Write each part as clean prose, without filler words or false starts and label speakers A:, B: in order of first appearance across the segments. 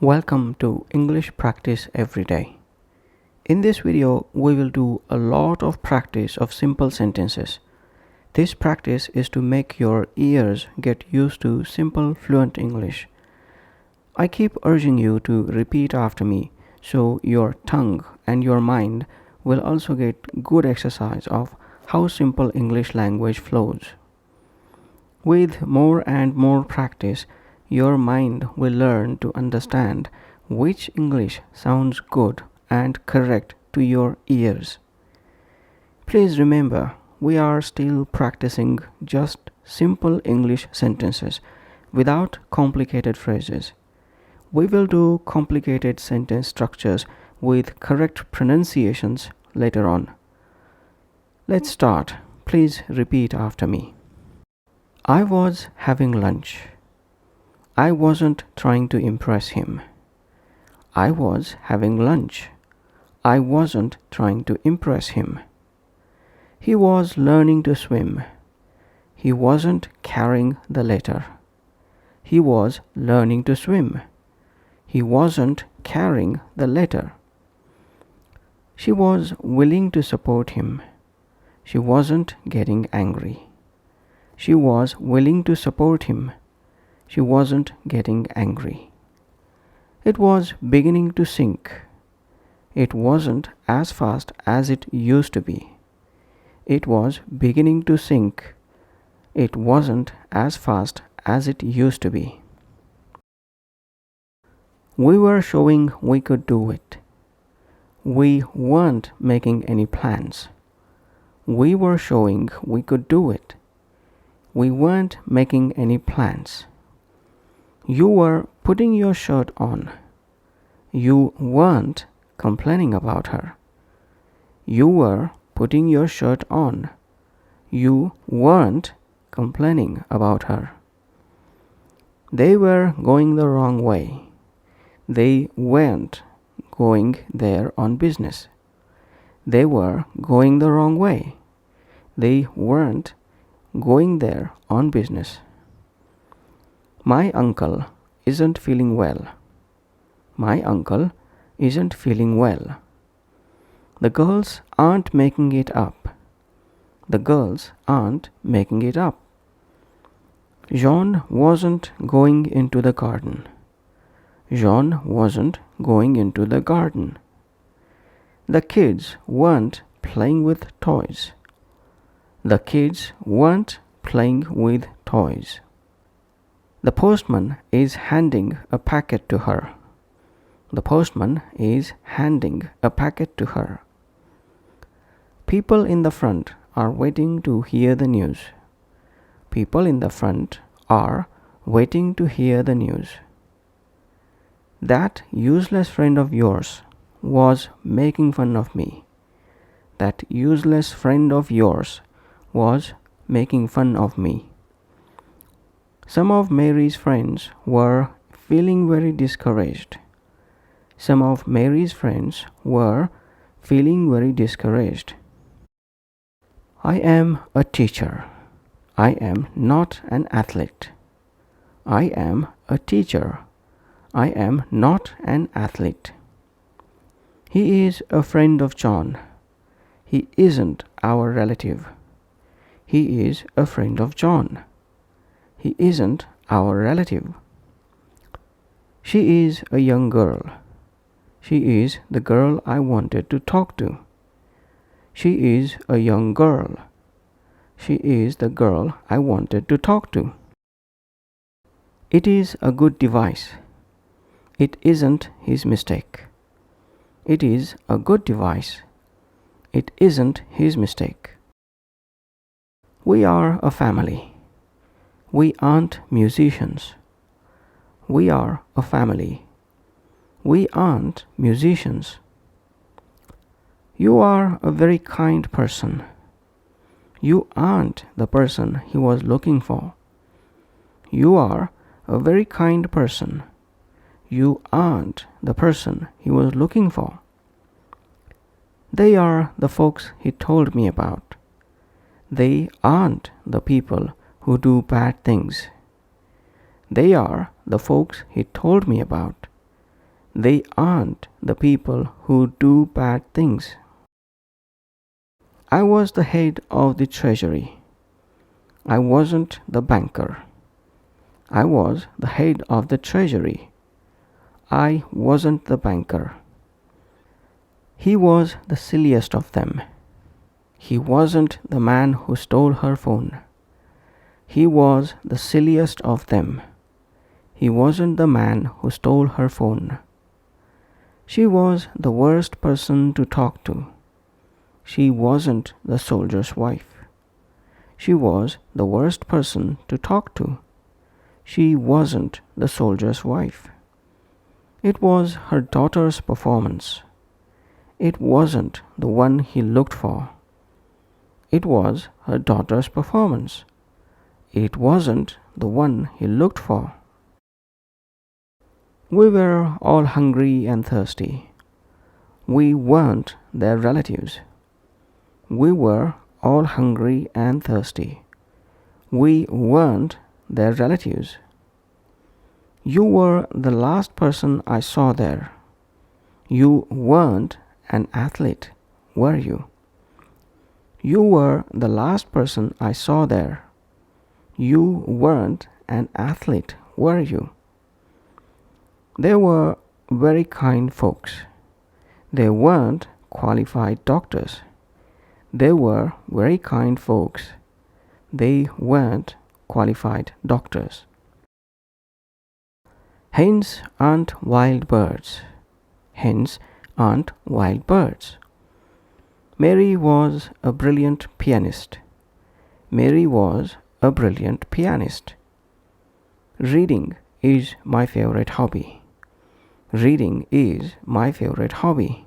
A: Welcome to English Practice Every Day. In this video, we will do a lot of practice of simple sentences. This practice is to make your ears get used to simple fluent English. I keep urging you to repeat after me so your tongue and your mind will also get good exercise of how simple English language flows. With more and more practice, your mind will learn to understand which English sounds good and correct to your ears. Please remember, we are still practicing just simple English sentences without complicated phrases. We will do complicated sentence structures with correct pronunciations later on. Let's start. Please repeat after me. I was having lunch. I wasn't trying to impress him. I was having lunch. I wasn't trying to impress him. He was learning to swim. He wasn't carrying the letter. He was learning to swim. He wasn't carrying the letter. She was willing to support him. She wasn't getting angry. She was willing to support him. She wasn't getting angry. It was beginning to sink. It wasn't as fast as it used to be. It was beginning to sink. It wasn't as fast as it used to be. We were showing we could do it. We weren't making any plans. We were showing we could do it. We weren't making any plans. You were putting your shirt on. You weren't complaining about her. You were putting your shirt on. You weren't complaining about her. They were going the wrong way. They weren't going there on business. They were going the wrong way. They weren't going there on business. My uncle isn't feeling well. My uncle isn't feeling well. The girls aren't making it up. The girls aren't making it up. Jean wasn't going into the garden. Jean wasn't going into the garden. The kids weren't playing with toys. The kids weren't playing with toys. The postman is handing a packet to her. The postman is handing a packet to her. People in the front are waiting to hear the news. People in the front are waiting to hear the news. That useless friend of yours was making fun of me. That useless friend of yours was making fun of me. Some of Mary's friends were feeling very discouraged. Some of Mary's friends were feeling very discouraged. I am a teacher. I am not an athlete. I am a teacher. I am not an athlete. He is a friend of John. He isn't our relative. He is a friend of John. He isn't our relative. She is a young girl. She is the girl I wanted to talk to. She is a young girl. She is the girl I wanted to talk to. It is a good device. It isn't his mistake. It is a good device. It isn't his mistake. We are a family. We aren't musicians. We are a family. We aren't musicians. You are a very kind person. You aren't the person he was looking for. You are a very kind person. You aren't the person he was looking for. They are the folks he told me about. They aren't the people who do bad things. They are the folks he told me about. They aren't the people who do bad things. I was the head of the treasury. I wasn't the banker. I was the head of the treasury. I wasn't the banker. He was the silliest of them. He wasn't the man who stole her phone. He was the silliest of them. He wasn't the man who stole her phone. She was the worst person to talk to. She wasn't the soldier's wife. She was the worst person to talk to. She wasn't the soldier's wife. It was her daughter's performance. It wasn't the one he looked for. It was her daughter's performance. It wasn't the one he looked for. We were all hungry and thirsty. We weren't their relatives. We were all hungry and thirsty. We weren't their relatives. You were the last person I saw there. You weren't an athlete, were you? You were the last person I saw there. You weren't an athlete, were you? They were very kind folks. They weren't qualified doctors. They were very kind folks. They weren't qualified doctors. Hens aren't wild birds. Hens aren't wild birds. Mary was a brilliant pianist. Mary was a brilliant pianist. Reading is my favorite hobby. Reading is my favorite hobby.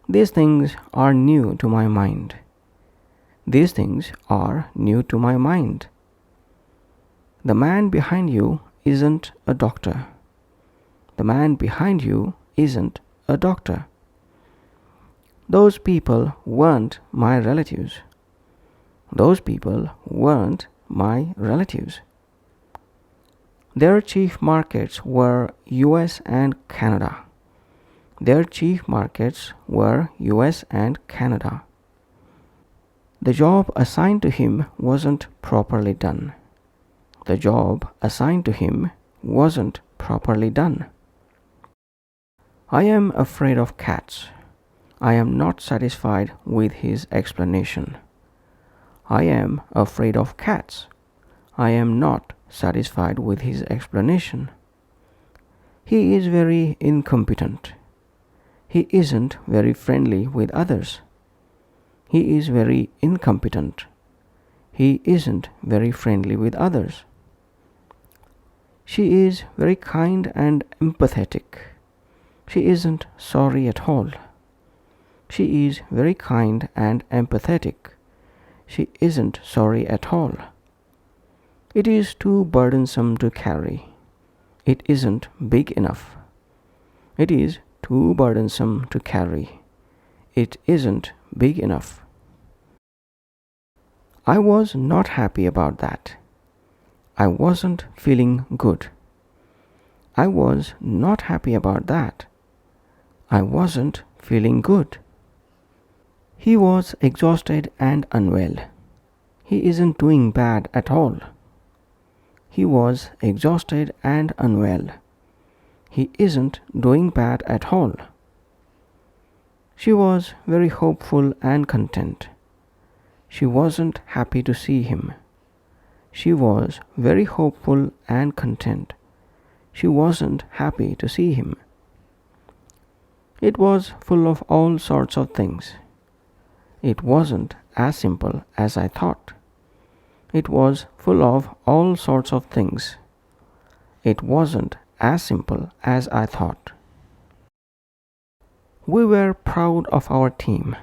A: These things are new to my mind. These things are new to my mind. The man behind you isn't a doctor. The man behind you isn't a doctor. Those people weren't my relatives. Those people weren't my relatives. Their chief markets were US and Canada. Their chief markets were US and Canada. The job assigned to him wasn't properly done. The job assigned to him wasn't properly done. I am afraid of cats. I am not satisfied with his explanation. I am afraid of cats. I am not satisfied with his explanation. He is very incompetent. He isn't very friendly with others. He is very incompetent. He isn't very friendly with others. She is very kind and empathetic. She isn't sorry at all. She is very kind and empathetic. She isn't sorry at all. It is too burdensome to carry. It isn't big enough. It is too burdensome to carry. It isn't big enough. I was not happy about that. I wasn't feeling good. I was not happy about that. I wasn't feeling good. He was exhausted and unwell. He isn't doing bad at all. He was exhausted and unwell. He isn't doing bad at all. She was very hopeful and content. She wasn't happy to see him. She was very hopeful and content. She wasn't happy to see him. It was full of all sorts of things. It wasn't as simple as I thought. It was full of all sorts of things. It wasn't as simple as I thought. We were proud of our team.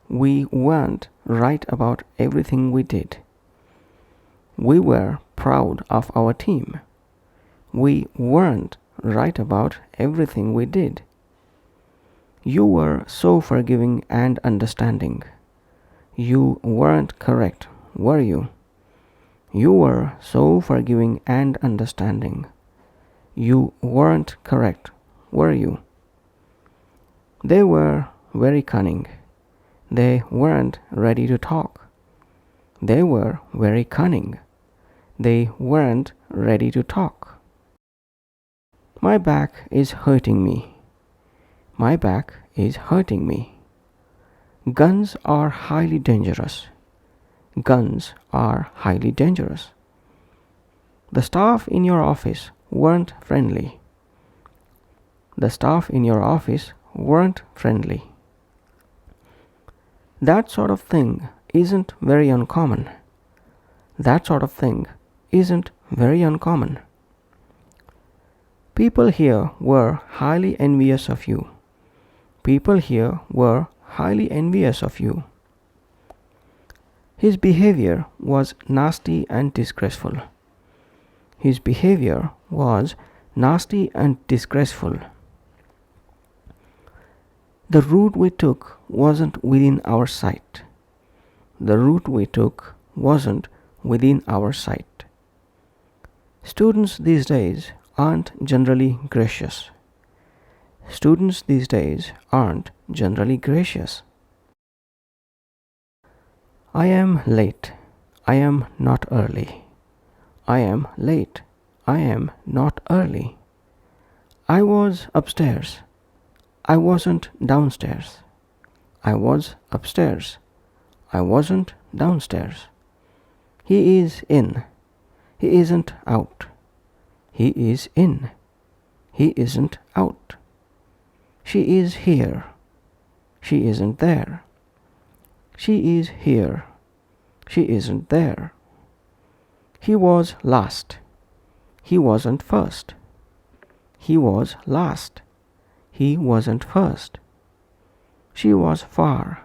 A: We weren't right about everything we did. We were proud of our team. We weren't right about everything we did. You were so forgiving and understanding. You weren't correct, were you? You were so forgiving and understanding. You weren't correct, were you? They were very cunning. They weren't ready to talk. They were very cunning. They weren't ready to talk. My back is hurting me. My back is hurting me. Guns are highly dangerous. Guns are highly dangerous. The staff in your office weren't friendly. The staff in your office weren't friendly. That sort of thing isn't very uncommon. That sort of thing isn't very uncommon. People here were highly envious of you. People here were highly envious of you. His behavior was nasty and disgraceful. His behavior was nasty and disgraceful. The route we took wasn't within our sight. The route we took wasn't within our sight. Students these days aren't generally gracious. Students these days aren't generally gracious. I am late. I am not early. I am late. I am not early. I was upstairs. I wasn't downstairs. I was upstairs. I wasn't downstairs. He is in. He isn't out. He is in. He isn't out. She is here. She isn't there. She is here. She isn't there. He was last. He wasn't first. He was last. He wasn't first. She was far.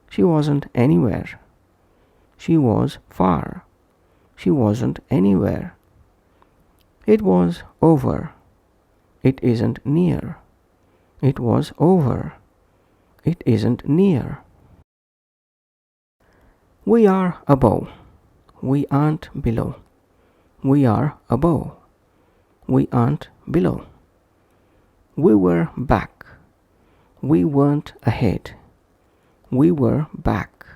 A: She wasn't anywhere. She was far. She wasn't anywhere. It was over. It isn't near. It was over. It isn't near. We are above. We aren't below. We are above. We aren't below. We were back. We weren't ahead. We were back.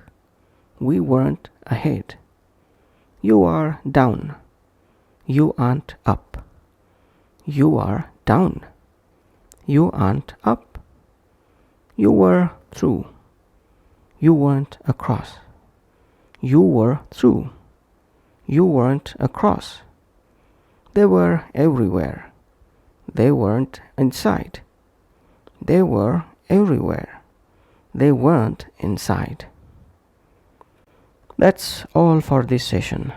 A: We weren't ahead. You are down. You aren't up. You are down. You aren't up. You were through. You weren't across. You were through. You weren't across. They were everywhere. They weren't inside. They were everywhere. They weren't inside. That's all for this session.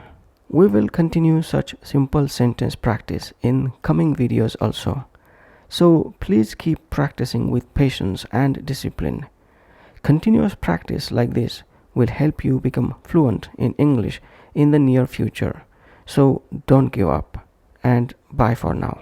A: We will continue such simple sentence practice in coming videos also. So please keep practicing with patience and discipline. Continuous practice like this will help you become fluent in English in the near future. So don't give up, and bye for now.